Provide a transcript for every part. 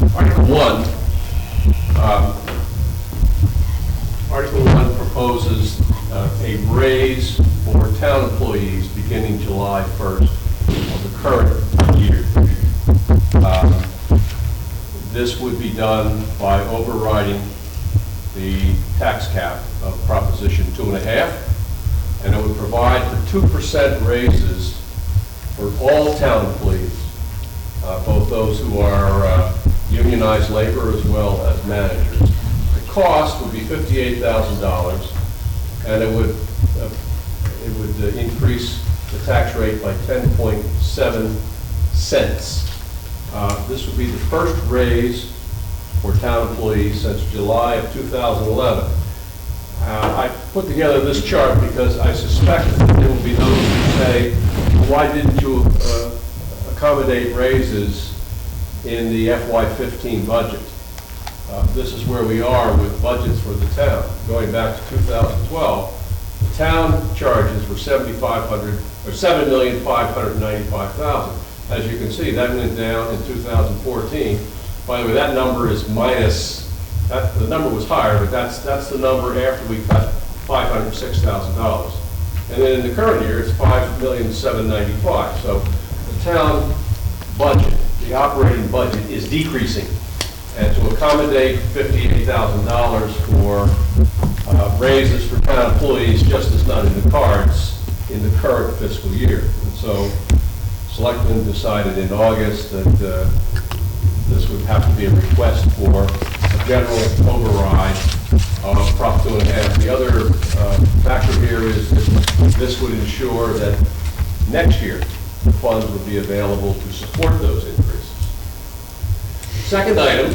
Article 1 proposes a raise for town employees beginning July 1st of the current year. This would be done by overriding the tax cap of Proposition 2.5, and it would provide for 2% raises for all town employees, both those who are unionized labor as well as managers. The cost would be $58,000, and it would increase the tax rate by 10.7 cents. This would be the first raise for town employees since July of 2011. I put together this chart because I suspect that there will be those who say, why didn't you accommodate raises in the FY15 budget? This is where we are with budgets for the town. Going back to 2012, the town charges were $7,595,000. As you can see, that went down in 2014. By the way, that number is minus, the number was higher, but that's the number after we cut $506,000. And then in the current year, it's $5,795,000. So the town budget, the operating budget, is decreasing. And to accommodate $58,000 for raises for town employees just is not in the cards in the current fiscal year. And so Selectmen decided in August that this would have to be a request for a general override of Prop 2.5. The other factor here is that this would ensure that next year the funds would be available to support those increases. Second item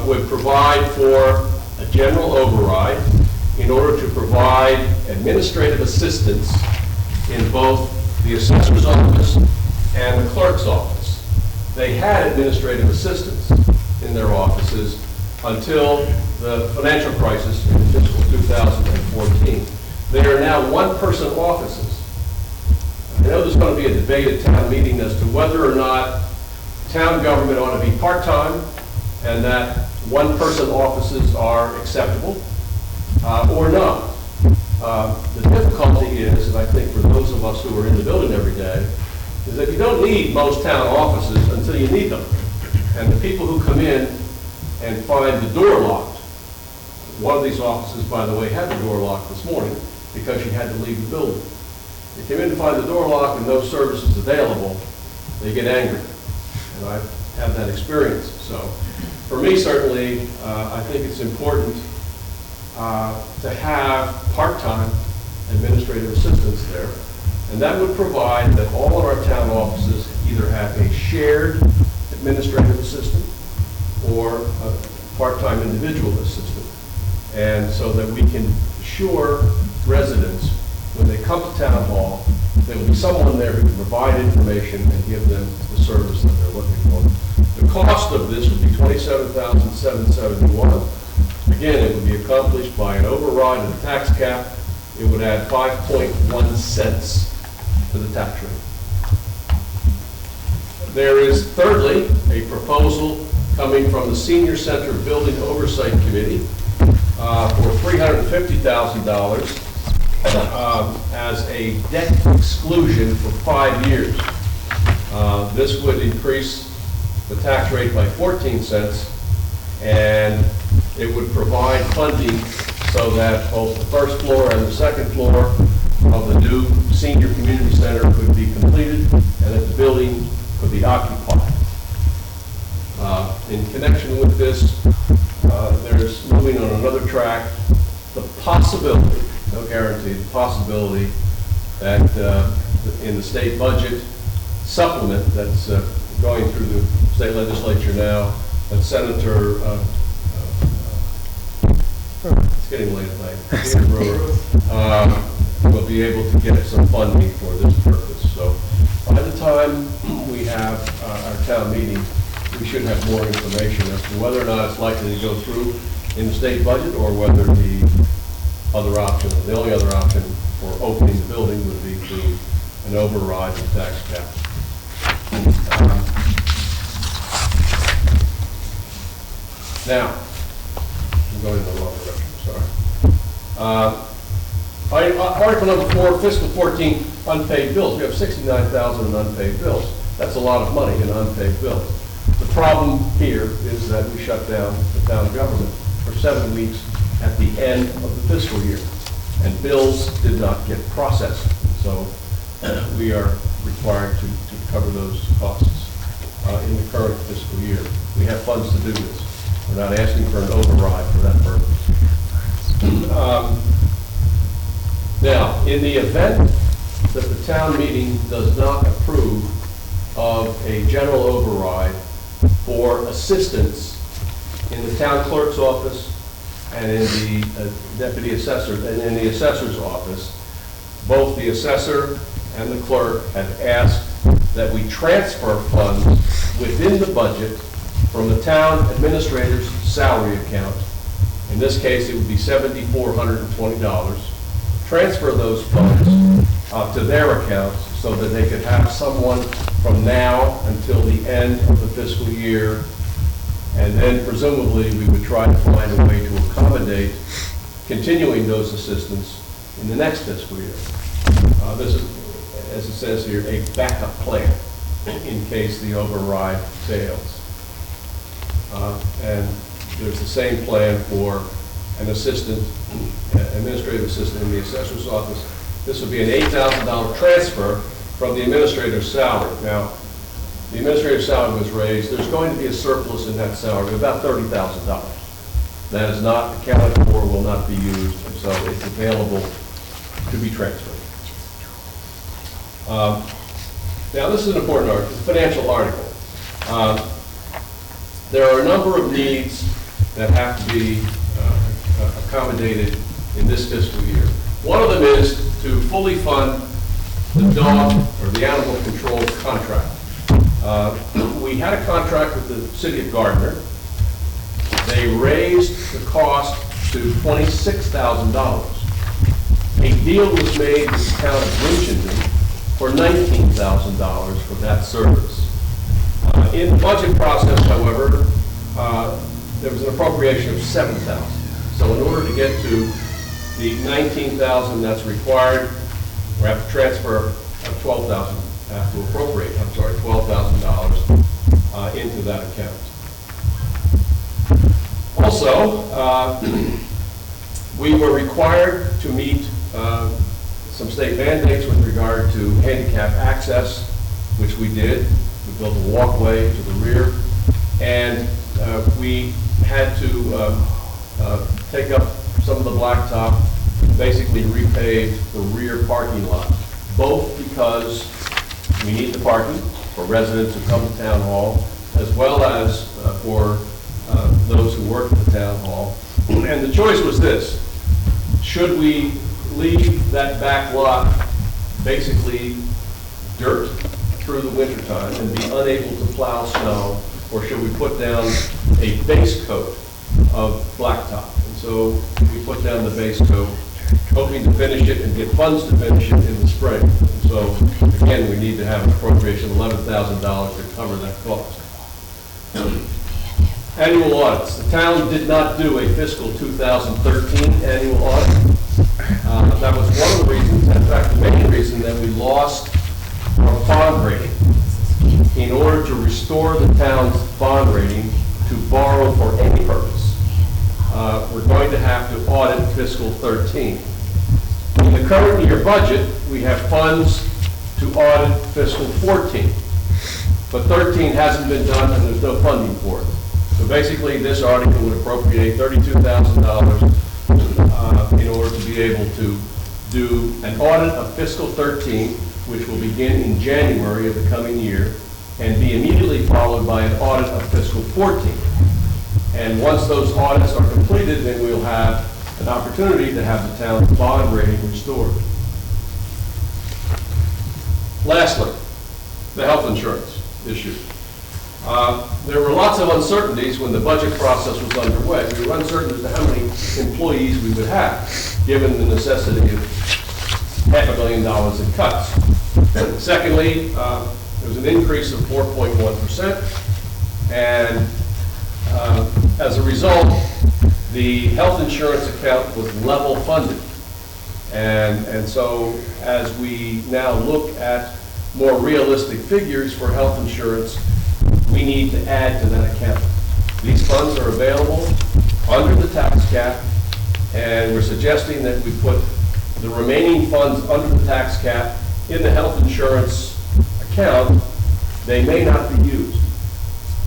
would provide for a general override in order to provide administrative assistance in both the assessor's office and the clerk's office. They had administrative assistants in their offices until the financial crisis in fiscal 2014. They are now one-person offices. I know there's going to be a debate at town meeting as to whether or not town government ought to be part-time and that one-person offices are acceptable or not. The difficulty is, and I think for those of us who are in the building every day, is that you don't need most town offices until you need them. And the people who come in and find the door locked, one of these offices, by the way, had the door locked this morning because she had to leave the building. They came in to find the door locked and no services available, they get angry. And I have that experience. So for me, certainly, I think it's important to have part-time administrative assistants there. And that would provide that all of our town offices either have a shared administrative assistant or a part-time individual assistant. And so that we can assure residents when they come to town hall, there will be someone there who can provide information and give them the service that they're looking for. The cost of this would be $27,771. Again, it would be accomplished by an override of the tax cap. It would add 5.1 cents to the tax rate. There is, thirdly, a proposal coming from the Senior Center Building Oversight Committee for $350,000 as a debt exclusion for 5 years. This would increase the tax rate by 14 cents, and it would provide funding so that both the first floor and the second floor of the new senior community center could be completed and that the building could be occupied. In connection with this, there's moving on another track, the possibility, no guarantee, the possibility that in the state budget supplement that's going through the state legislature now, that Senator it's getting late at night. We'll be able to get some funding for this purpose. So by the time we have our town meeting, we should have more information as to whether or not it's likely to go through in the state budget or whether the other option, the only other option for opening the building would be through an override of tax cap. Now, I'm going in the wrong direction, sorry. Article number 4, fiscal 14, unpaid bills. We have 69,000 in unpaid bills. That's a lot of money in unpaid bills. The problem here is that we shut down the town government for 7 weeks at the end of the fiscal year, and bills did not get processed. So we are required to cover those costs in the current fiscal year. We have funds to do this. We're not asking for an override for that purpose. Now, in the event that the town meeting does not approve of a general override for assistance in the town clerk's office and in the deputy assessor and in the assessor's office, both the assessor and the clerk have asked that we transfer funds within the budget from the town administrator's salary account. In this case, it would be $7,420. Transfer those funds to their accounts so that they could have someone from now until the end of the fiscal year, and then presumably we would try to find a way to accommodate continuing those assistance in the next fiscal year. This is, as it says here, a backup plan in case the override fails. And there's the same plan for an assistant, administrative assistant in the assessor's office. This would be an $8,000 transfer from the administrator's salary. Now, the administrator's salary was raised. There's going to be a surplus in that salary of about $30,000. That is not accounted for, will not be used, and so it's available to be transferred. Now, this is an important article, it's a financial article. There are a number of needs that have to be accommodated in this fiscal year. One of them is to fully fund the dog or the animal control contract. We had a contract with the city of Gardner. They raised the cost to $26,000. A deal was made with the town of Winchendon for $19,000 for that service. In the budget process, however, there was an appropriation of $7,000. So in order to get to the $19,000 that's required, we have to transfer $12,000 into that account. Also, we were required to meet some state mandates with regard to handicap access, which we did. We built a walkway to the rear, and we had to take up some of the blacktop, basically repave the rear parking lot, both because we need the parking for residents who come to town hall, as well as for those who work at the town hall. And the choice was this: should we leave that back lot basically dirt through the wintertime and be unable to plow snow, or should we put down a base coat of blacktop? And so we put down the base coat, hoping to finish it and get funds to finish it in the spring. And so again, we need to have an appropriation of $11,000 to cover that cost. Annual audits. The town did not do a fiscal 2013 annual audit. That was one of the reasons, in fact, the main reason, that we lost our bond rating. In order to restore the town's bond rating to borrow for any purpose, we're going to have to audit fiscal 13. In the current year budget, we have funds to audit fiscal 14, but 13 hasn't been done and there's no funding for it. So basically, this article would appropriate $32,000 in order to be able to do an audit of fiscal 13, which will begin in January of the coming year, and be immediately followed by an audit of fiscal 14. And once those audits are completed, then we'll have an opportunity to have the town's bond rating restored. Lastly, the health insurance issue. There were lots of uncertainties when the budget process was underway. We were uncertain as to how many employees we would have, given the necessity of $500 million in cuts. Secondly, there was an increase of 4.1%, and As a result, the health insurance account was level funded. And so as we now look at more realistic figures for health insurance, we need to add to that account. These funds are available under the tax cap, and we're suggesting that we put the remaining funds under the tax cap in the health insurance account. They may not be used,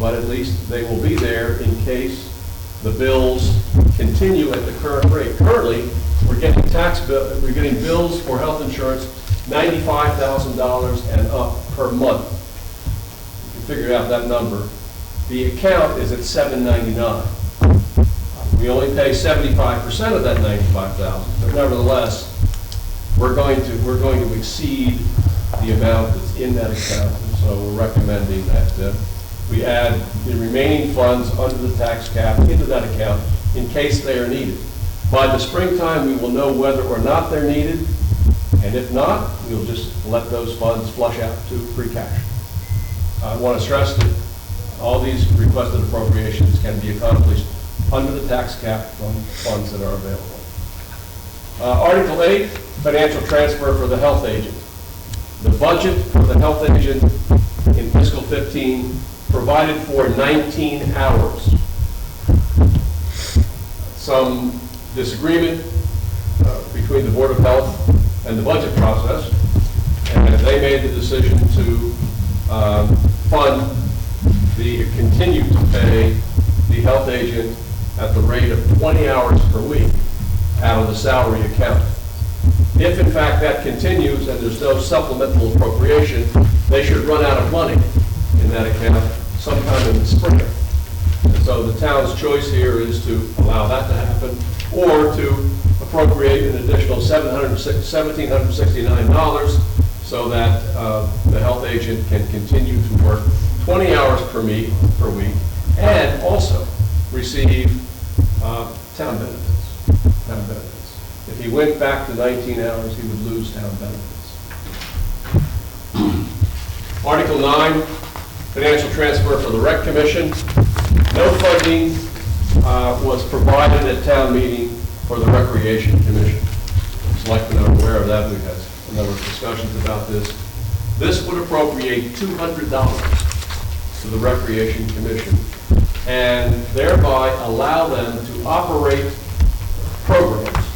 but at least they will be there in case the bills continue at the current rate. Currently, we're getting bills for health insurance $95,000 and up per month. You can figure out that number. The account is at $799. We only pay 75% of that $95,000, but nevertheless, we're going to exceed the amount that's in that account. And so we're recommending that we add the remaining funds under the tax cap into that account in case they are needed. By the springtime, we will know whether or not they're needed, and if not, we'll just let those funds flush out to free cash. I want to stress that all these requested appropriations can be accomplished under the tax cap from funds that are available. Article 8, financial transfer for the health agent. The budget for the health agent in fiscal 15 provided for 19 hours. Some disagreement between the Board of Health and the budget process, and they made the decision to continue to pay the health agent at the rate of 20 hours per week out of the salary account. If in fact that continues and there's no supplemental appropriation, they should run out of money in that account sometime in the spring. And so the town's choice here is to allow that to happen, or to appropriate an additional $1,769 so that the health agent can continue to work 20 hours per week, and also receive town benefits. If he went back to 19 hours, he would lose town benefits. Article 9, financial transfer for the Rec Commission. No funding was provided at town meeting for the Recreation Commission. Selectmen are aware of that. We've had a number of discussions about this. This would appropriate $200 to the Recreation Commission and thereby allow them to operate programs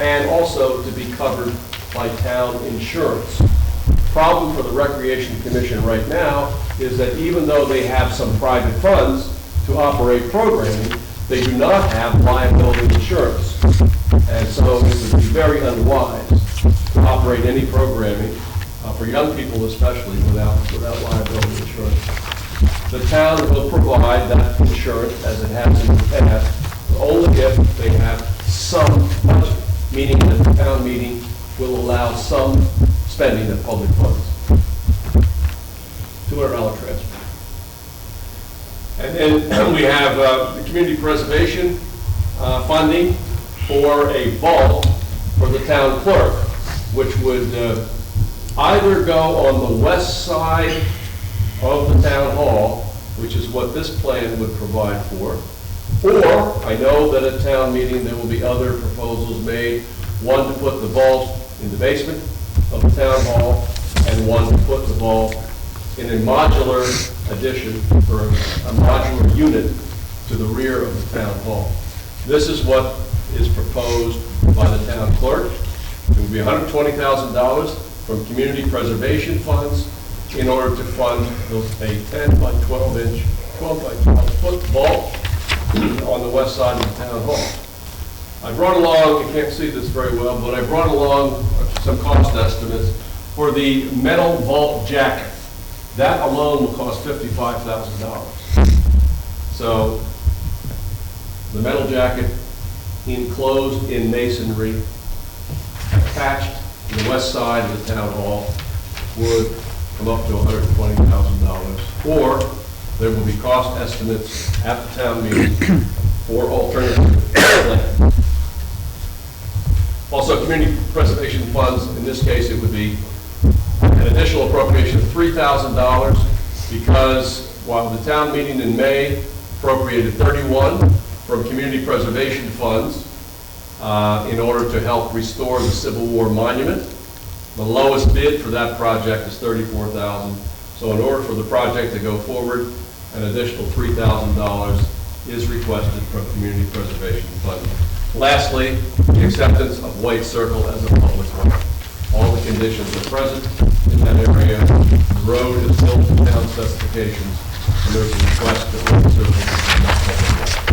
and also to be covered by town insurance. Problem for the Recreation Commission right now is that even though they have some private funds to operate programming, they do not have liability insurance. And so it would be very unwise to operate any programming, for young people especially, without liability insurance. The town will provide that insurance, as it has in the past, only if they have some budget, meaning that the town meeting will allow some spending of public funds. $200 transfer. And then we have the community preservation funding for a vault for the town clerk, which would either go on the west side of the town hall, which is what this plan would provide for, or I know that at town meeting there will be other proposals made, one to put the vault in the basement of the town hall, and one to put the vault in a modular addition, or a modular unit to the rear of the town hall. This is what is proposed by the town clerk. It will be $120,000 from community preservation funds in order to fund a 10 by 12 foot vault on the west side of the town hall. I brought along, you can't see this very well, but I brought along some cost estimates for the metal vault jacket. That alone will cost $55,000. So the metal jacket enclosed in masonry, attached to the west side of the town hall, would come up to $120,000. Or there will be cost estimates at the town meeting for alternative land. Also, community preservation funds, in this case, it would be an additional appropriation of $3,000 because while the town meeting in May appropriated 31 from community preservation funds in order to help restore the Civil War monument. The lowest bid for that project is $34,000. So in order for the project to go forward, an additional $3,000 is requested from community preservation funding. Lastly, the acceptance of White Circle as a public way. All the conditions are present in that area. The road is built to town specifications, and there's a request that White Circle be a public way.